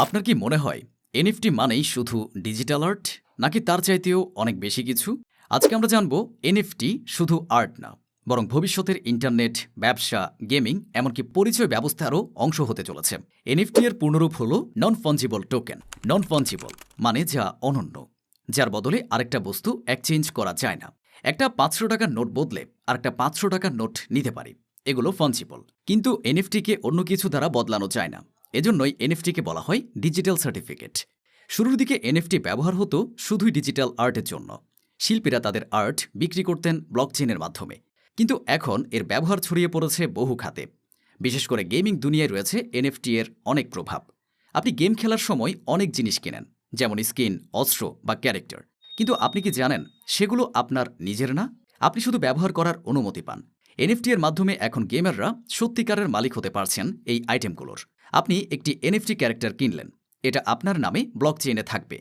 আপনার কি মনে হয় এনএফটি মানেই শুধু ডিজিটাল আর্ট নাকি তার চাইতেও অনেক বেশি কিছু? আজকে আমরা জানব এনএফটি শুধু আর্ট না, বরং ভবিষ্যতের ইন্টারনেট, ব্যবসা, গেমিং এমনকি পরিচয় ব্যবস্থারও অংশ হতে চলেছে। এনএফটি এর পূর্ণরূপ হল নন ফঞ্জিবল টোকেন। নন ফঞ্জিবল মানে যা অনন্য, যার বদলে আরেকটা বস্তু এক্সচেঞ্জ করা যায় না। একটা ৫০০ টাকার নোট বদলে আরেকটা ৫০০ টাকার নোট নিতে পারি, এগুলো ফঞ্জিবল। কিন্তু এনএফটিকে অন্য কিছু দ্বারা বদলানো যায় না। এজন্যই এনএফটিকে বলা হয় ডিজিটাল সার্টিফিকেট। শুরুর দিকে এনএফটি ব্যবহার হতো শুধুই ডিজিটাল আর্টের জন্য। শিল্পীরা তাদের আর্ট বিক্রি করতেন ব্লকচেনের মাধ্যমে। কিন্তু এখন এর ব্যবহার ছড়িয়ে পড়েছে বহু খাতে। বিশেষ করে গেমিং দুনিয়ায় রয়েছে এনএফটি এর অনেক প্রভাব। আপনি গেম খেলার সময় অনেক জিনিস কেনেন, যেমন স্কিন, অস্ত্র বা ক্যারেক্টার। কিন্তু আপনি কি জানেন সেগুলো আপনার নিজের না? আপনি শুধু ব্যবহার করার অনুমতি পান। এনএফটি এর মাধ্যমে এখন গেমাররা সত্যিকারের মালিক হতে পারছেন এই আইটেমগুলোর। আপনি একটি এনএফটি ক্যারেক্টার কিনলেন, এটা আপনার নামে ব্লকচেইনে থাকবে।